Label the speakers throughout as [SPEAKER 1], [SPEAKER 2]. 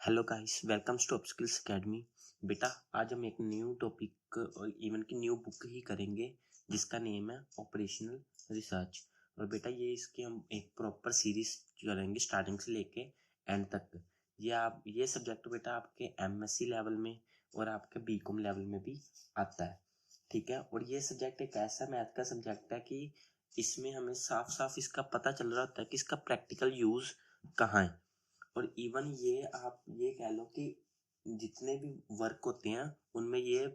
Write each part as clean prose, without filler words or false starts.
[SPEAKER 1] Hello guys, welcomes to Upskills Academy. बेटा, आज हम एक न्यू टॉपिक और इवन की न्यू बुक ही करेंगे जिसका नेम है ऑपरेशनल रिसर्च। और बेटा ये इसकी हम एक प्रॉपर सीरीज करेंगे स्टार्टिंग से लेके एंड तक। ये सब्जेक्ट बेटा आपके एमएससी लेवल में और आपके बीकॉम लेवल में भी आता है, ठीक है। और ये सब्जेक्ट एक ऐसा मैथ का सब्जेक्ट है कि इसमें हमें साफ साफ इसका पता चल रहा होता है कि इसका प्रैक्टिकल यूज कहाँ है। और इवन ये आप ये कह लो कि जितने भी वर्क होते हैं उनमें ये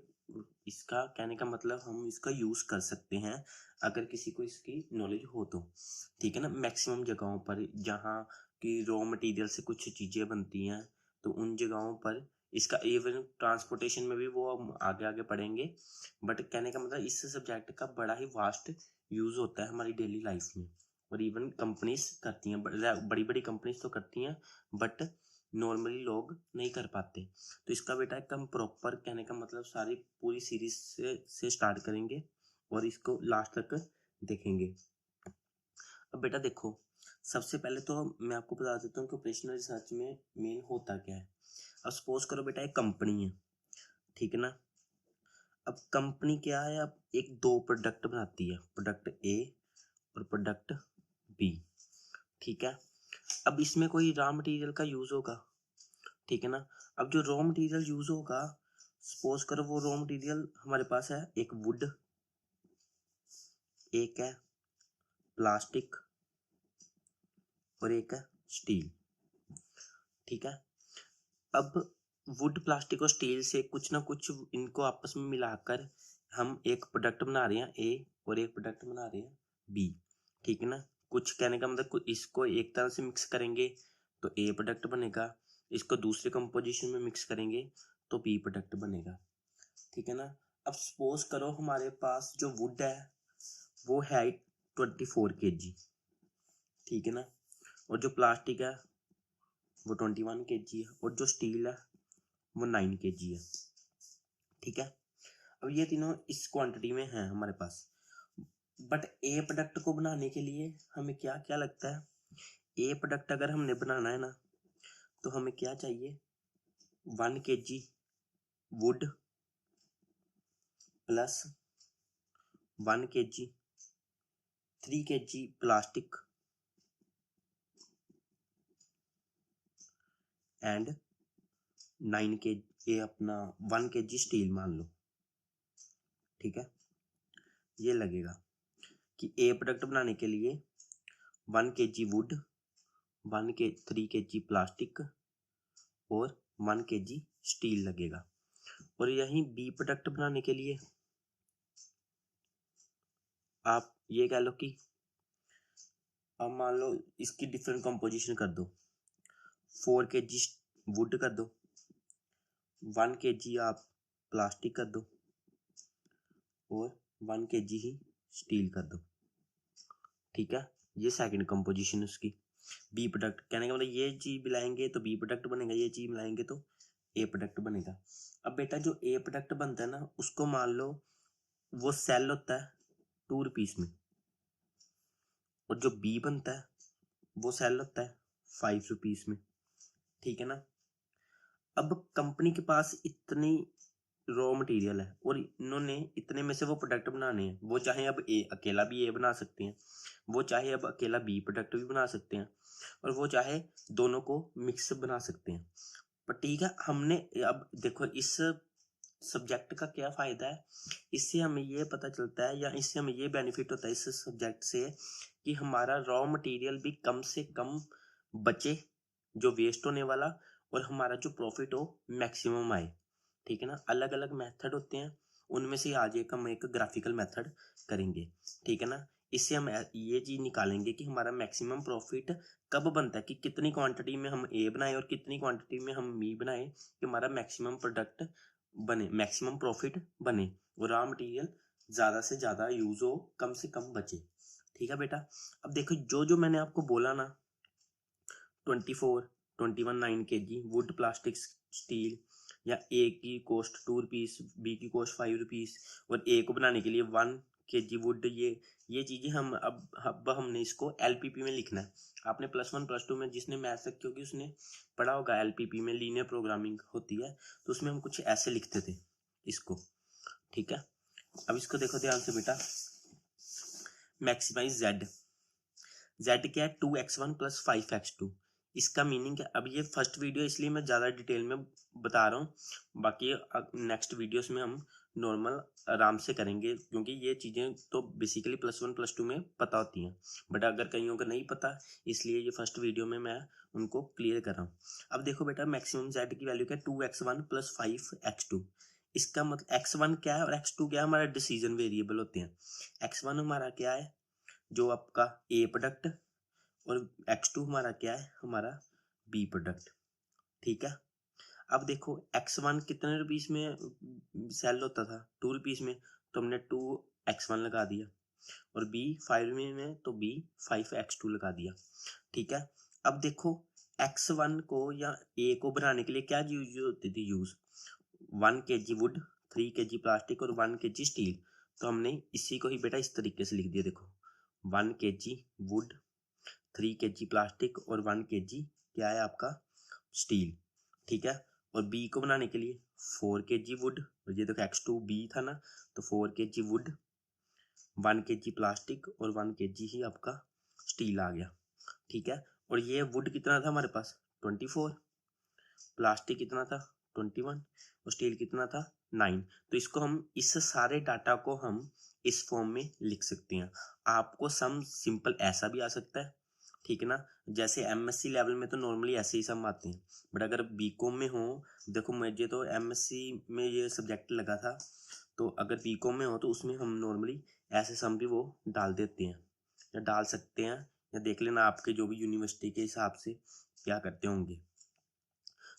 [SPEAKER 1] इसका कहने का मतलब हम इसका यूज कर सकते हैं अगर किसी को इसकी नॉलेज हो तो, ठीक है ना। मैक्सिमम जगहों पर जहाँ की रॉ मटेरियल से कुछ चीजें बनती हैं तो उन जगहों पर इसका इवन ट्रांसपोर्टेशन में भी वो हम आगे आगे पढ़ेंगे। बट कहने का मतलब इस सब्जेक्ट का बड़ा ही वास्ट यूज होता है हमारी डेली लाइफ में। और इवन कंपनीज करती हैं, बड़ी बड़ी कंपनीज तो करती हैं बट नॉर्मली लोग नहीं कर पाते। तो इसका बेटा एक हम प्रॉपर कहने का मतलब सारी पूरी सीरीज से स्टार्ट करेंगे और इसको लास्ट तक देखेंगे। अब बेटा देखो, सबसे पहले तो मैं आपको बता देता हूँ कि ऑपरेशनल रिसर्च में मेन होता क्या है। अब सपोज करो बेटा एक कंपनी है, ठीक है ना। अब कंपनी क्या है, अब एक दो प्रोडक्ट बनाती है, प्रोडक्ट ए और प्रोडक्ट बी, ठीक है। अब इसमें कोई रॉ मटेरियल का यूज होगा, ठीक है ना। अब जो रॉ मटेरियल यूज होगा, सपोज करो वो रॉ मटेरियल हमारे पास है, एक वुड, एक है प्लास्टिक और एक है स्टील, ठीक है। अब वुड, प्लास्टिक और स्टील से कुछ ना कुछ इनको आपस में मिलाकर हम एक प्रोडक्ट बना रहे हैं ए और एक प्रोडक्ट बना रहे हैं बी, ठीक है ना। कुछ कहने का मतलब इसको एक तरह से मिक्स करेंगे तो ए प्रोडक्ट बनेगा, इसको दूसरे कंपोजिशन में मिक्स करेंगे तो बी प्रोडक्ट बनेगा, ठीक है ना। अब सपोज करो हमारे पास जो वुड है वो है 24 kg, ठीक है ना। और जो प्लास्टिक है वो 21 kg है और जो स्टील है वो 9 kg है, ठीक है। अब ये तीनों इस क्वांटिटी में है हमारे पास। बट ए प्रोडक्ट को बनाने के लिए हमें क्या क्या लगता है। ए प्रोडक्ट अगर हमने बनाना है ना तो हमें क्या चाहिए, 1 kg would plus 1 kg 3 kg plastic and 9 kg अपना 1 kg स्टील मान लो, ठीक है। ये लगेगा कि ए प्रोडक्ट बनाने के लिए 1 kg वुड, 3 kg प्लास्टिक और 1 kg स्टील लगेगा। और यही बी प्रोडक्ट बनाने के लिए आप ये कह लो कि अब मान लो इसकी डिफरेंट कंपोजिशन कर दो, 4 kg वुड कर दो, 1 kg आप प्लास्टिक कर दो और 1 kg ही स्टील कर दो, ठीक है। ये सेकंड कंपोजिशन उसकी बी प्रोडक्ट। कहने का मतलब ये चीज मिलाएंगे तो बी प्रोडक्ट बनेगा, ये चीज मिलाएंगे तो ए प्रोडक्ट बनेगा। अब बेटा जो ए प्रोडक्ट बनता है ना उसको मान लो वो सेल होता है 2 रुपीज में, और जो बी बनता है वो सेल होता है 5 रुपीज में, ठीक है ना। अब कंपनी के पास इतनी रॉ मटेरियल है और इन्होंने इतने में से वो प्रोडक्ट बनाने हैं। वो चाहे अब ए अकेला भी ए बना सकते हैं, वो चाहे अब अकेला बी प्रोडक्ट भी बना सकते हैं और वो चाहे दोनों को मिक्स बना सकते हैं। पर ठीक है, हमने अब देखो इस सब्जेक्ट का क्या फायदा है, इससे हमें ये पता चलता है या इससे हमें ये बेनिफिट होता है इस सब्जेक्ट से कि हमारा रॉ मटेरियल भी कम से कम बचे जो वेस्ट होने वाला, और हमारा जो प्रॉफिट हो मैक्सिमम आए, ठीक है ना। अलग अलग मेथड होते हैं, उनमें से आज एक हम एक ग्राफिकल मेथड करेंगे, ठीक है ना। इससे हम ये चीज निकालेंगे कि हमारा मैक्सिमम प्रॉफिट कब बनता है, कि कितनी क्वांटिटी में हम ए बनाए और कितनी क्वांटिटी में हम बी बनाए कि हमारा मैक्सिमम प्रोडक्ट बने, मैक्सिमम प्रॉफिट बने और रॉ मटेरियल ज्यादा से ज्यादा यूज हो, कम से कम बचे, ठीक है बेटा। अब देखो जो जो मैंने आपको बोला ना, 24, 21, 9 kg वुड, प्लास्टिक, स्टील, या ए की कॉस्ट 2 रुपीज, बी की कॉस्ट 5 रुपीज और ए को बनाने के लिए 1 केजी वुड, ये चीज़ें हम अब हमने इसको एलपीपी में लिखना है। आपने +1 +2 में जिसने मैथ्स रखी होगी उसने पढ़ा होगा, एलपीपी में लीनियर प्रोग्रामिंग होती है, तो उसमें हम कुछ ऐसे लिखते थे इसको। ठीक है, अब इसको देखो ध्यान से बेटा, मैक्सिमाइज जेड क्या है 2x1 + 5x2। इसका मीनिंग है, अब ये फर्स्ट वीडियो इसलिए मैं ज़्यादा डिटेल में बता रहा हूँ, बाकी नेक्स्ट वीडियोस में हम नॉर्मल आराम से करेंगे, क्योंकि ये चीज़ें तो बेसिकली +1 +2 में पता होती हैं, बट अगर कईयों को नहीं पता, इसलिए ये फर्स्ट वीडियो में मैं उनको क्लियर कर रहा हूँ। अब देखो बेटा, मैक्सिमम जेड की वैल्यू क्या है 2x1 + 5x2। इसका मतलब x1 क्या है और x2 क्या है, हमारा डिसीजन वेरिएबल होते हैं। x1 हमारा क्या है, जो आपका ए प्रोडक्ट, और x2 हमारा क्या है, हमारा बी प्रोडक्ट। ठीक है, अब देखो x1 कितने रुपीस में सेल होता था, 2 रुपीस में, तो हमने 2x1 लगा दिया, और बी 5 में तो बी 5x2 लगा दिया। ठीक है, अब देखो x1 को या ए को बनाने के लिए क्या यूज होती थी, 1 kg वुड, 3 kg प्लास्टिक और 1 kg स्टील। तो हमने इसी को ही बेटा इस तरीके से लिख दिया, देखो 1 kg वुड, 3 kg प्लास्टिक और 1 kg क्या है आपका स्टील। ठीक है, और बी को बनाने के लिए 4 kg वुड, और ये देखो x2 बी था ना, तो 4 kg वुड, 1 kg प्लास्टिक और 1 kg ही आपका स्टील आ गया। ठीक है, और ये वुड कितना था हमारे पास 24, प्लास्टिक कितना था 21, और स्टील कितना था 9। तो इसको हम, इस सारे डाटा को हम इस फॉर्म में लिख सकते हैं। आपको सम सिंपल ऐसा भी आ सकता है, ठीक है ना, जैसे एमएससी लेवल में तो नॉर्मली ऐसे ही सम आते हैं, बट अगर बीकॉम में हो, देखो मुझे तो एमएससी में ये सब्जेक्ट लगा था, तो अगर बीकॉम में हो तो उसमें हम नॉर्मली ऐसे सम भी वो डाल देते हैं या डाल सकते हैं, या देख लेना आपके जो भी यूनिवर्सिटी के हिसाब से क्या करते होंगे,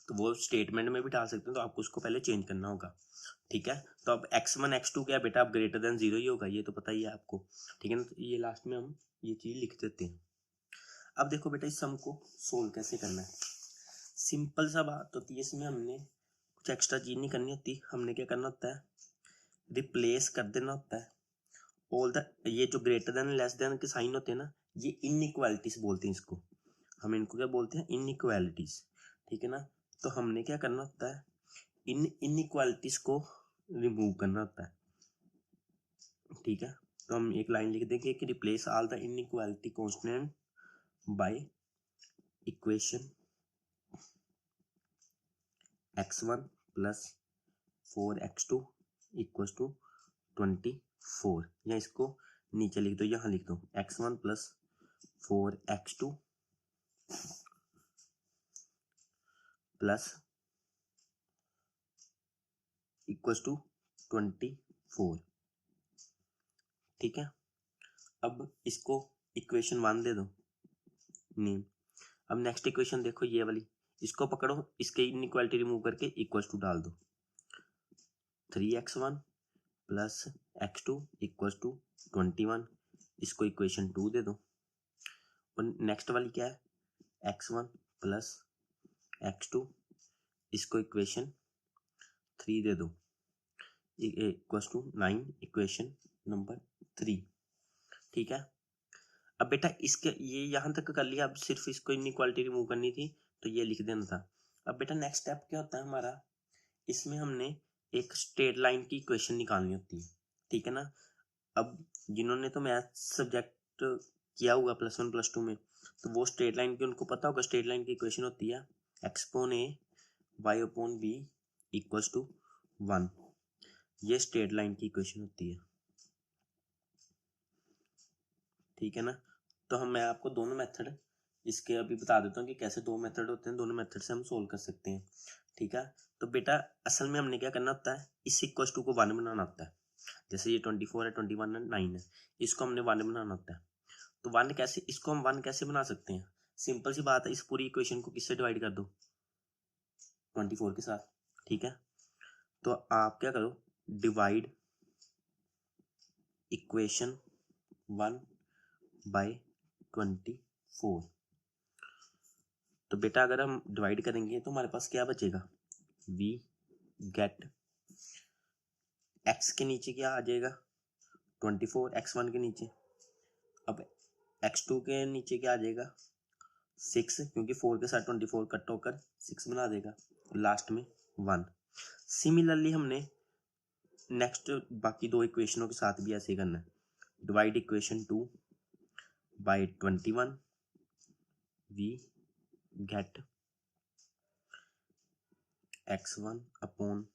[SPEAKER 1] तो वो स्टेटमेंट में भी डाल सकते हैं, तो आपको उसको पहले चेंज करना होगा। ठीक है, तो अब x1 x2 क्या बेटा, अब ग्रेटर देन 0 ही होगा, ये तो पता ही है आपको। ठीक है ना, तो ये लास्ट में हम ये चीज़ लिख देते हैं। अब देखो बेटा, इस सम को सोल्व कैसे करना है, सिंपल सा बात होती है, इसमें हमने कुछ एक्स्ट्रा चीज नहीं करनी होती, हमने क्या करना होता है, रिप्लेस कर देना होता है ऑल द, ये जो ग्रेटर देन लेस देन के साइन होते हैं ना, ये इनइक्वालिटीज बोलते हैं इसको, हम इनको क्या बोलते हैं, इनइक्वालिटीज। ठीक है ना, तो हमने क्या करना होता है, इन इनइक्वालिटीज को रिमूव करना होता है। ठीक है, तो हम एक लाइन लिख देंगे कि replace all the inequality constant by equation x1 + 4x2 = 24, या इसको नीचे लिख दो, यहाँ लिख दो x1 + 4x2 = 24। ठीक है, अब इसको इक्वेशन 1 दे दो नेम। अब नेक्स्ट इक्वेशन देखो ये वाली, इसको पकड़ो, इसके इनइक्वालिटी रिमूव करके इक्वल्स टू डाल दो, 3x1 + x2 = 21, इसको इक्वेशन 2 दे दो। और नेक्स्ट वाली क्या है, x1 + x2, इसको इक्वेशन 3 दे दो, = 9, इक्वेशन नंबर 3। ठीक है, अब बेटा इसके ये यहाँ तक कर लिया, अब सिर्फ इसको इनइक्वालिटी रिमूव करनी थी, तो ये लिख देना था। अब बेटा नेक्स्ट स्टेप क्या होता है हमारा, इसमें हमने एक स्ट्रेट लाइन की इक्वेशन निकालनी होती है। ठीक है ना, अब जिन्होंने तो मैथ सब्जेक्ट किया हुआ +1 +2 में, तो वो स्ट्रेट लाइन की उनको पता होगा, स्ट्रेट लाइन की इक्वेशन होती है x/a y/b = 1, ये स्ट्रेट लाइन की इक्वेशन होती है। ठीक है ना, तो मैं आपको दोनों मेथड इसके अभी बता देता हूँ कि कैसे दो मेथड होते हैं, दोनों मेथड से हम सोल्व कर सकते हैं। ठीक है, तो बेटा असल में हमने क्या करना होता है, इस = को 1 बनाना होता है, जैसे ये 24 है, 21 है, 9 है, इसको हमने 1 बनाना होता है। तो 1 कैसे, इसको हम 1 कैसे बना सकते हैं, सिंपल सी बात है, इस पूरी इक्वेशन को किससे डिवाइड कर दो, 24 के साथ। ठीक है, तो आप क्या करो, डिवाइड इक्वेशन 1 बाय 24। तो बेटा अगर हम डिवाइड करेंगे तो हमारे पास क्या बचेगा, वी गेट x के नीचे क्या आ जाएगा 24 x1 के नीचे। अब x2 के नीचे क्या आ जाएगा 6, क्योंकि 4 के साथ 24 कट होकर 6 बना देगा, लास्ट में 1। सिमिलरली हमने नेक्स्ट बाकी दो इक्वेशनों के साथ भी ऐसे ही करना है। Divide equation 2 by 21, we get x1 upon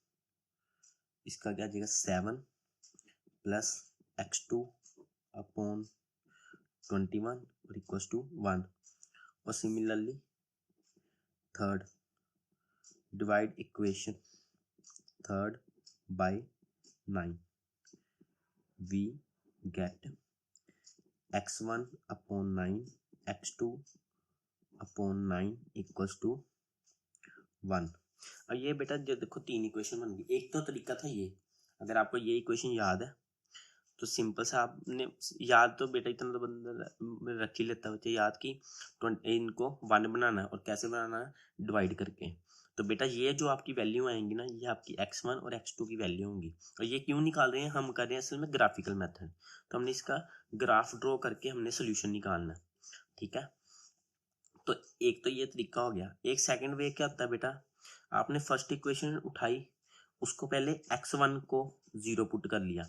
[SPEAKER 1] इसका क्या आ जाएगा 7 प्लस x2 अपॉन 21 और इक्वल्स टू 1। और similarly third, divide equation third by 9, we get x1 upon 9 x2 upon 9 equals to 1। और ये बेटा जो देखो 3 इक्वेशन बन गई। एक तो तरीका था ये, अगर आपको ये इक्वेशन याद है तो सिंपल सा आपने याद तो बेटा इतना तो बंदा रख ही लेता है याद कि इनको 1 बनाना है और कैसे बनाना है डिवाइड करके। तो बेटा ये जो आपकी वैल्यू आएंगी ना ये आपकी x1 और x2 की वैल्यू होंगी। और ये क्यों निकाल रहे हैं हम कर रहे हैं असल में ग्राफिकल मेथड। तो हमने इसका ग्राफ ड्रॉ करके हमने सोल्यूशन निकालना है, ठीक है। तो एक तो ये तरीका हो गया। एक सेकंड वे क्या होता है बेटा, आपने फर्स्ट इक्वेशन उठाई उसको पहले x1 को 0 पुट कर लिया।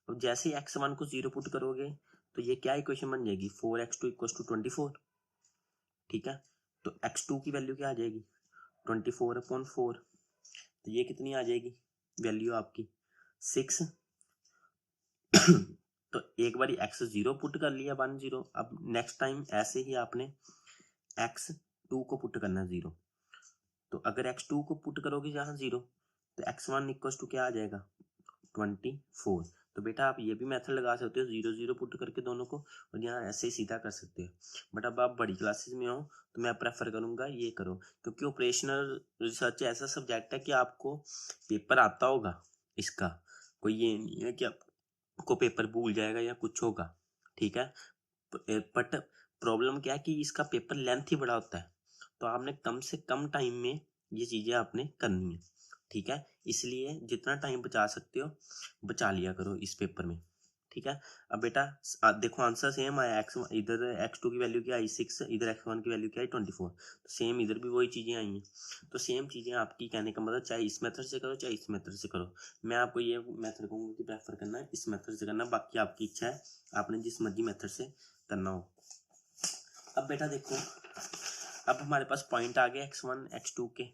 [SPEAKER 1] अब जैसे ही x1 को 0 पुट करोगे तो ये क्या इक्वेशन बन जाएगी 4x2 इक्वल्स टू 24, ठीक है। तो x2 की वैल्यू क्या आ जाएगी 24 अपॉन 4। तो ये कितनी आ जाएगी वैल्यू आपकी 6। तो एक बारी x0 पुट कर लिया 1 0। अब नेक्स्ट टाइम ऐसे ही आपने x2 को पुट करना 0। तो अगर x2 को पुट करोगे यहाँ 0 तो x1 इक्वल्स टू क्या आ जाएगा 24। तो बेटा आप ये भी मेथड लगा सकते हो 0 0 पुट करके दोनों को, और यहाँ ऐसे ही सीधा कर सकते हो। बट अब आप बड़ी क्लासेस में हो तो मैं प्रेफर करूँगा ये करो, क्योंकि ऑपरेशनल रिसर्च ऐसा सब्जेक्ट है कि आपको पेपर आता होगा इसका, कोई ये नहीं है कि आपको पेपर भूल जाएगा या कुछ होगा, ठीक है। बट प्रॉब्लम क्या है कि इसका पेपर लेंथ ही बड़ा होता है, तो आपने कम से कम टाइम में ये चीज़ें आपने करनी है, ठीक है। इसलिए जितना टाइम बचा सकते हो बचा लिया करो इस पेपर में, ठीक है। अब बेटा देखो आंसर सेम आया, इधर x2 की वैल्यू क्या आई 6, इधर x1 की वैल्यू क्या आई 24। तो सेम इधर भी वही चीज़ें आई हैं। तो सेम चीज़ें आपकी कहने का मतलब चाहे इस मेथड से करो चाहे इस मेथड से करो। मैं आपको ये मेथड कहूँगा कि प्रेफर करना है इस मेथड से करना, बाकी आपकी इच्छा है आपने जिस मर्जी मेथड से करना हो। अब बेटा देखो अब हमारे पास पॉइंट आ गए x1 x2 के,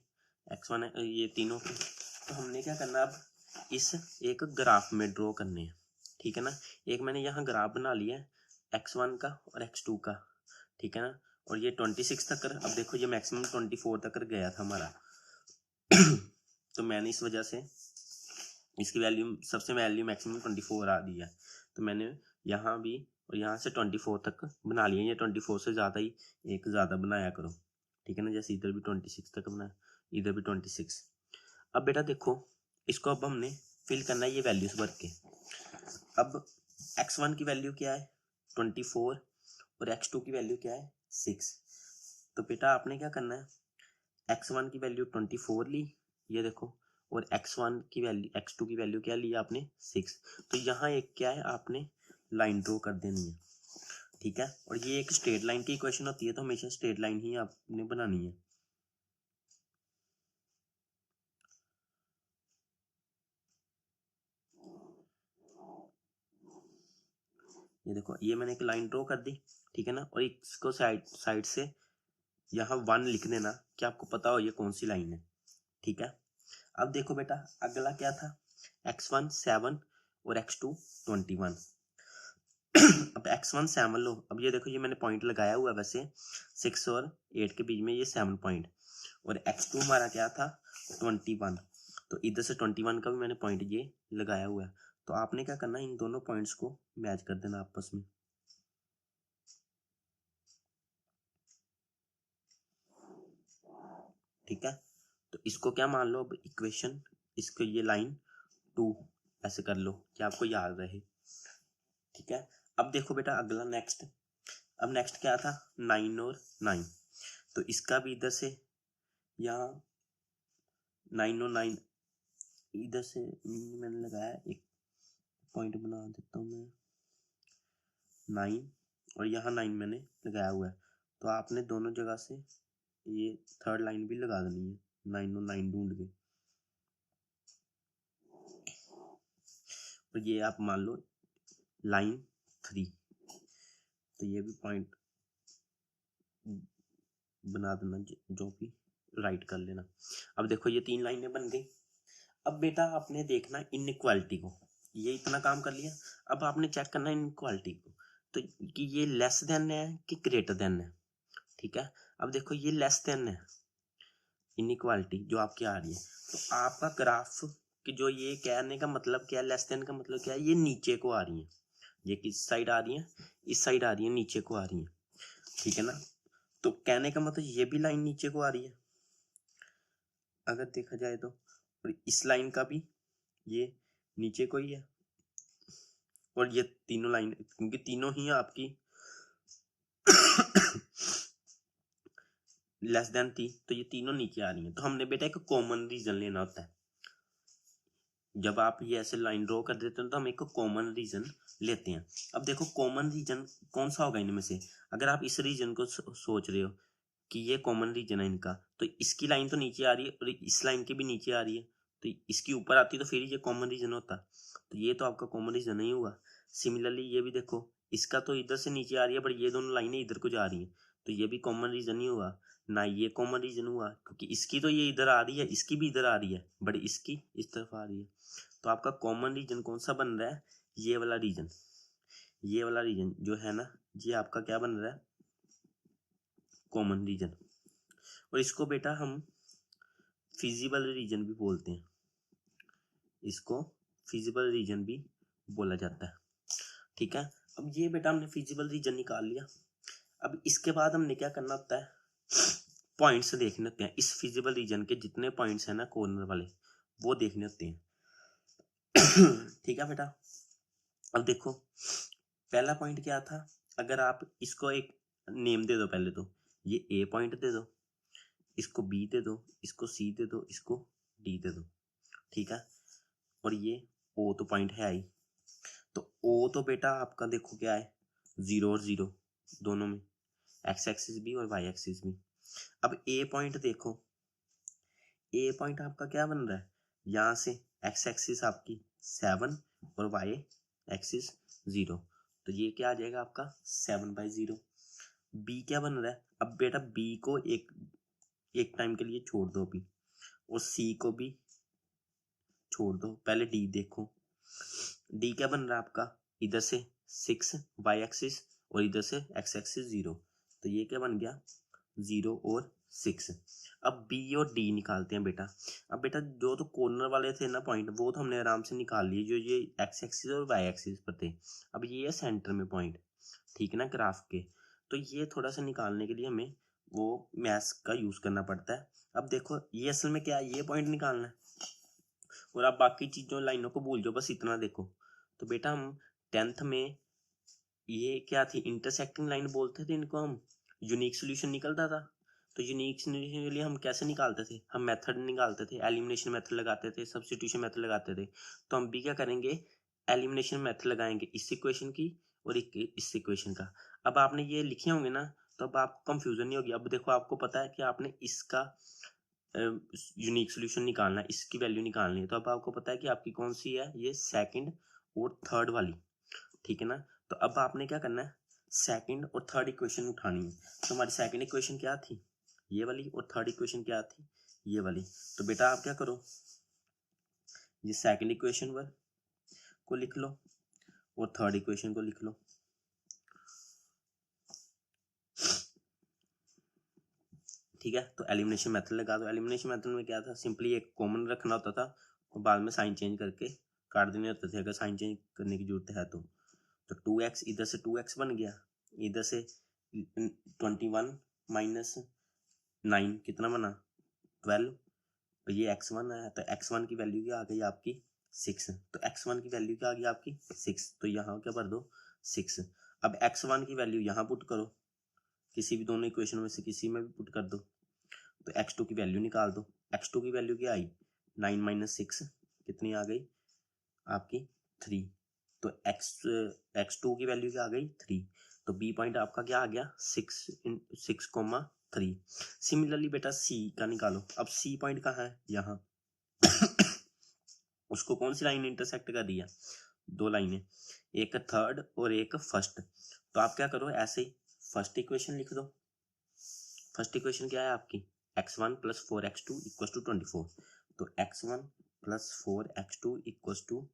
[SPEAKER 1] x1 ये तीनों के। तो हमने क्या करना अब इस एक ग्राफ में ड्रॉ करने हैं, ठीक है ना। एक मैंने यहाँ ग्राफ बना लिया है x1 का और x2 का, ठीक है ना। और ये 26 तक कर, अब देखो ये मैक्सिमम 24 तक कर गया था हमारा। तो मैंने इस वजह से इसकी वैल्यू सबसे वैल्यू मैक्सिमम 24 आ दी है। तो मैंने यहाँ भी और यहाँ से 24 तक बना लिया। ये 24 से ज़्यादा ही एक ज़्यादा बनाया करो, ठीक है ना। जैसे इधर भी 26 तक बनाया, इधर भी 26। अब बेटा देखो इसको अब हमने फिल करना है ये वैल्यूज भर के। अब x1 की वैल्यू क्या है 24 और x2 की वैल्यू क्या है 6। तो बेटा आपने क्या करना है x1 की वैल्यू 24 ली, ये देखो, और x1 की वैल्यू x2 की वैल्यू क्या ली आपने 6। तो यहाँ एक क्या है आपने लाइन ड्रॉ कर देनी है, ठीक है। और ये एक स्ट्रेट लाइन की इक्वेशन होती है तो हमेशा स्ट्रेट लाइन ही आपने बनानी है। ये देखो ये मैंने एक लाइन ड्रॉ कर दी, ठीक है ना। और इसको साइड साइड से यहाँ 1 लिख देना कि आपको पता हो ये कौन सी लाइन है, ठीक है। अब देखो बेटा अगला क्या था x1 7 और x2 21। अब x1 7 लो। अब ये देखो ये मैंने पॉइंट लगाया हुआ है वैसे 6 और 8 के बीच में ये 7 पॉइंट, और x2 हमारा क्या था 21। तो इधर से 21 का भी मैंने पॉइंट ये लगाया हुआ है। तो आपने क्या करना है इन दोनों पॉइंट्स को मैच कर देना आपस में, ठीक है। तो इसको क्या मान लो अब इक्वेशन, इसको ये लाइन 2 ऐसे कर लो कि आपको याद रहे, ठीक है। अब देखो बेटा अगला नेक्स्ट, अब नेक्स्ट क्या था 9 और 9। तो इसका भी इधर से यहाँ 9 और 9 इधर से मैंने लगाया एक पॉइंट बना देता हूँ मैं, 9 और यहाँ 9 मैंने लगाया हुआ है, तो आपने दोनों जगह से ये थर्ड लाइन भी लगा देनी है 9 और 9 ढूंढ के। और ये आप मान लो लाइन 3, तो ये भी पॉइंट बना देना, जो भी राइट कर लेना। अब देखो ये 3 लाइनें बन गई। अब बेटा आपने देखना इनइक्वालिटी को, ये इतना काम कर लिया। अब आपने चेक करना इनइक्वालिटी को, तो कि ये लेस देन है कि ग्रेटर देन है। ठीक है, अब देखो ये लेस देन है इनइक्वालिटी जो आपकी आ रही है, तो आपका ग्राफ कि जो ये कहने का मतलब क्या है, लेस देन का मतलब क्या है, ये नीचे को आ रही है। ये किस साइड आ रही है, इस साइड आ रही है, नीचे को आ रही है। ठीक है ना, तो कहने का मतलब ये भी लाइन नीचे को आ रही है अगर देखा जाए तो, और इस लाइन का भी ये नीचे को ही है, और ये तीनों लाइन क्योंकि तीनों ही आपकी लेस देन थी, तो ये तीनों नीचे आ रही हैं। तो हमने बेटा एक कॉमन रीजन लेना होता है। जब आप ये ऐसे लाइन ड्रॉ कर देते हैं तो हम एक कॉमन रीजन लेते हैं। अब देखो कॉमन रीजन कौन सा होगा इनमें से, अगर आप इस रीजन को सोच रहे हो कि ये कॉमन रीजन है इनका, तो इसकी लाइन तो नीचे आ रही है और इस लाइन की भी नीचे आ रही है, तो इसकी ऊपर आती तो फिर ये कॉमन रीजन होता, तो ये तो आपका कॉमन रीजन नहीं हुआ। सिमिलरली ये भी देखो, इसका तो इधर से नीचे आ रही है बट ये दोनों लाइनें इधर को जा रही हैं, तो ये भी कॉमन रीजन नहीं हुआ ना, ये कॉमन रीजन हुआ क्योंकि इसकी तो ये इधर आ रही है, इसकी भी इधर आ रही है बट इसकी इस तरफ आ रही है। तो आपका कॉमन रीजन कौन सा बन रहा है, ये वाला रीजन, ये वाला रीजन जो है ना, ये आपका क्या बन रहा है, कॉमन रीजन। और इसको बेटा हम फिजिबल रीजन भी बोलते हैं, इसको फिजिबल रीजन भी बोला जाता है। ठीक है, अब ये बेटा हमने फिजिबल रीजन निकाल लिया। अब इसके बाद हमने क्या करना होता है, पॉइंट्स देखने होते हैं। इस फिजिबल रीजन के जितने पॉइंट्स हैं ना कॉर्नर वाले, वो देखने होते हैं। ठीक है बेटा, अब देखो पहला पॉइंट क्या था, अगर आप इसको एक नेम दे दो पहले, तो ये ए पॉइंट दे दो, इसको बी दे दो, इसको सी दे दो, इसको डी दे दो। ठीक है, और ये ओ तो पॉइंट है ही, तो ओ तो बेटा आपका देखो क्या है, 0 और 0 दोनों में, एक्स एक्सिस भी और वाई एक्सिस भी। अब ए पॉइंट देखो, ए पॉइंट आपका क्या बन रहा है, यहाँ से एक्स एक्सिस आपकी 7 और वाई एक्सिस 0, तो ये क्या आ जाएगा आपका 7/0। बी क्या बन रहा है, अब बेटा बी को एक टाइम के लिए छोड़ दो अभी, और सी को भी छोड़ दो, पहले डी देखो। डी क्या बन रहा है आपका, इधर से 6 वाई एक्सिस और इधर से एक्स एक्सिस 0, तो ये क्या बन गया 0 और 6। अब बी और डी निकालते हैं बेटा। अब बेटा जो तो कॉर्नर वाले थे ना पॉइंट, वो तो हमने आराम से निकाल लिए, जो ये एक्स एक्सिस और वाई एक्सिस पर थे। अब ये है सेंटर में पॉइंट, ठीक है ना, ग्राफ के, तो ये थोड़ा सा निकालने के लिए हमें वो मैथ्स का यूज करना पड़ता है। अब देखो ये असल में क्या है, ये पॉइंट निकालना है, और आप बाकी चीजों लाइनों को भूल जाओ, बस इतना देखो। तो बेटा हम 10th में ये क्या थी, इंटरसेक्टिंग लाइन बोलते थे इनको हम, यूनिक सोल्यूशन निकलता था। तो यूनिक सोल्यूशन के लिए हम कैसे निकालते थे, हम मेथड निकालते थे, एलिमिनेशन मेथड लगाते थे, सब्स्टिट्यूशन मेथड लगाते थे। तो हम भी क्या करेंगे, एलिमिनेशन मेथड लगाएंगे इस इक्वेशन की और इस इक्वेशन का। अब आपने ये लिखे होंगे ना, तो अब आपको कंफ्यूजन नहीं होगी। अब देखो आपको पता है कि आपने इसका यूनिक सोल्यूशन निकालना है, इसकी वैल्यू निकालनी है, तो अब आपको पता है कि आपकी कौन सी है, ये सेकंड और थर्ड वाली। ठीक है ना, तो अब आपने क्या करना है, सेकंड और थर्ड इक्वेशन उठानी है। तो हमारी सेकंड इक्वेशन क्या थी, ये वाली, और थर्ड इक्वेशन क्या थी, ये वाली। तो बेटा आप क्या करो, ये सेकंड इक्वेशन को लिख लो और थर्ड इक्वेशन को लिख लो। ठीक है, तो एलिमिनेशन मेथड लगा दो। एलिमिनेशन मेथड में क्या था, सिंपली एक कॉमन रखना होता था और बाद में साइन चेंज करके काट देने होते थे, अगर साइन चेंज करने की जरूरत है तो। 2x इधर से 2x बन गया, इधर से 21 माइनस 9 कितना बना 12, और ये x1 है, तो x1 की वैल्यू क्या आ गई आपकी 6, तो x1 की वैल्यू क्या आ गई आपकी 6, तो यहाँ क्या भर दो 6। अब x1 की वैल्यू यहाँ पुट करो, किसी भी दोनों इक्वेशन में से किसी में भी पुट कर दो, तो x2 की वैल्यू निकाल दो। x2 की वैल्यू क्या आई 9 - 6 कितनी आ गई आपकी 3, तो x2 की वैल्यू क्या आ गई 3, तो बी पॉइंट आपका क्या आ गया 6,3। सिमिलरली बेटा सी का निकालो। अब सी पॉइंट कहाँ है, यहाँ उसको कौन सी लाइन इंटरसेक्ट कर रही है, 2 लाइनें, एक थर्ड और एक फर्स्ट। तो आप क्या करो, ऐसे ही फर्स्ट इक्वेशन लिख दो। फर्स्ट इक्वेशन क्या है आपकी, x1 + 4x2 = 24, तो x1 + 4x2 =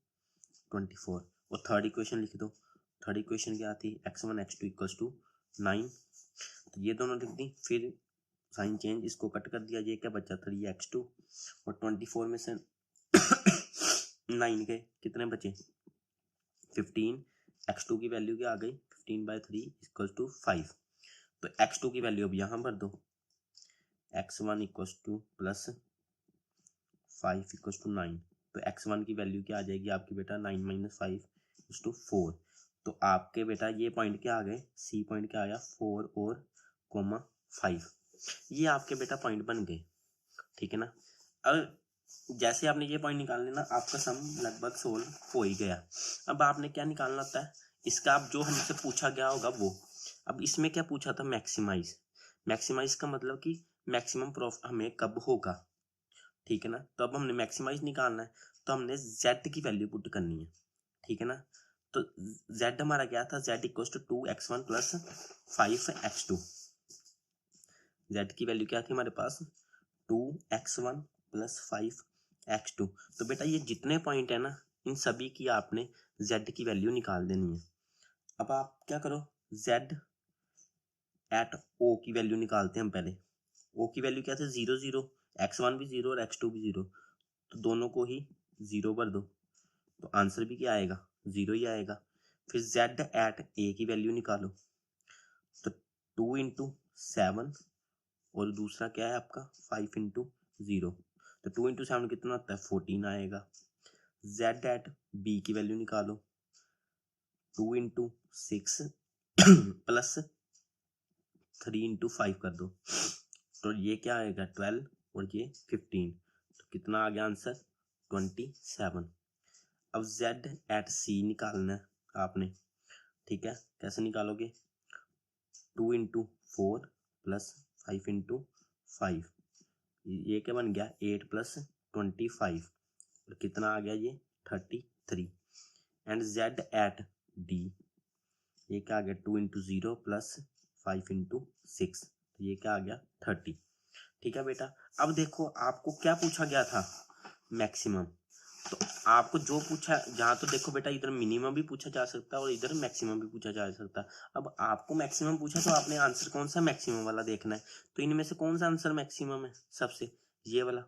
[SPEAKER 1] 24। और थर्ड इक्वेशन लिख दो। थर्ड इक्वेशन क्या आती, x1 x2 = 9, तो ये दोनों लिख दी। फिर साइन चेंज, इसको कट कर दिया, ये क्या बचा 3x2, और 24 में से 9 गए, कितने बचे 15। x2 की वैल्यू क्या आ गई 15/3 = 5। तो x2 की वैल्यू अब यहाँ भर दो, x1 = +5 = 9, तो x1 की वैल्यू क्या आ जाएगी आपकी बेटा 9 - 5 = 4। तो आपके बेटा ये पॉइंट क्या आ गए, सी पॉइंट क्या आया 4 और 5, ये आपके बेटा पॉइंट बन गए, ठीक है ना। अब जैसे आपने ये पॉइंट निकाल लेना, आपका सम लगभग सोल्व हो ही गया। अब आपने क्या निकालना होता है इसका, आप जो हमसे पूछा गया होगा वो। अब इसमें क्या पूछा था, मैक्सिमाइज। मैक्सिमाइज का मतलब कि मैक्सिमम प्रॉफिट हमें कब होगा, ठीक है ना। तो अब हमने मैक्सिमाइज निकालना है, तो हमने z की वैल्यू पुट करनी है, ठीक है ना। तो z हमारा क्या था, z = 2x1 + 5x2। z की वैल्यू क्या थी हमारे पास, 2x1 + 5x2। तो बेटा ये जितने पॉइंट है ना, इन सभी की आपने z की वैल्यू निकाल देनी है। अब आप क्या करो, z एट o की वैल्यू निकालते हैं हम पहले। o की वैल्यू क्या थी 0 0, x1 भी 0 और x2 भी 0, तो दोनों को ही 0 भर दो, तो आंसर भी क्या आएगा 0 ही आएगा। फिर z एट a की वैल्यू निकालो, तो 2 × 7 और दूसरा क्या है आपका 5 × 0, तो 2 × 7 कितना होता है 14 आएगा। z एट b की वैल्यू निकालो, 2 × 6 प्लस 3 × 5 कर दो, तो ये क्या आएगा 12 और ये 15, तो कितना आ गया आंसर 27। अब z एट c निकालना है आपने, ठीक है। कैसे निकालोगे, 2 × 4 प्लस 5 × 5, ये क्या बन गया 8 + 25, और कितना आ गया ये 33। एंड z एट d, ये क्या आ गया 2 × 0 प्लस 5 × 6, तो ये क्या आ गया 30, ठीक है बेटा। अब देखो आपको क्या पूछा गया था, मैक्सिमम। तो आपको जो पूछा, जहाँ तो देखो बेटा इधर मिनिमम भी पूछा जा सकता है और इधर मैक्सिमम भी पूछा जा सकता है। अब आपको मैक्सिमम पूछा तो आपने आंसर कौन सा मैक्सिमम वाला देखना है, तो इनमें से कौन सा आंसर मैक्सिमम है सबसे, ये वाला,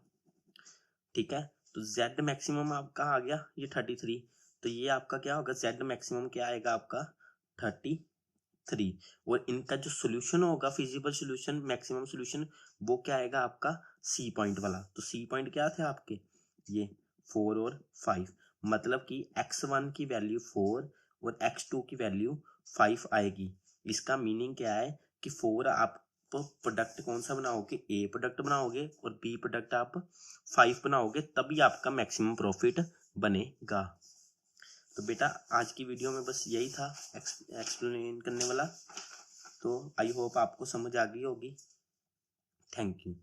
[SPEAKER 1] ठीक है। तो z मैक्सिमम आपका आ गया ये 33, तो ये आपका क्या होगा z मैक्सिमम क्या आएगा आपका 33। और इनका जो सोल्यूशन होगा फिजिबल सोल्यूशन, मैक्सिमम सोल्यूशन, वो क्या आएगा आपका सी पॉइंट वाला। तो सी पॉइंट क्या थे आपके, ये 4 और 5, मतलब कि x1 की वैल्यू 4 और x2 की वैल्यू 5 आएगी। इसका मीनिंग क्या है कि 4 आप प्रोडक्ट कौन सा बनाओगे, ए प्रोडक्ट बनाओगे, और बी प्रोडक्ट आप 5 बनाओगे, तभी आपका मैक्सिमम प्रॉफिट बनेगा। तो बेटा आज की वीडियो में बस यही था एक्सप्लेन करने वाला, तो आई होप आपको समझ आ गई होगी। Thank you.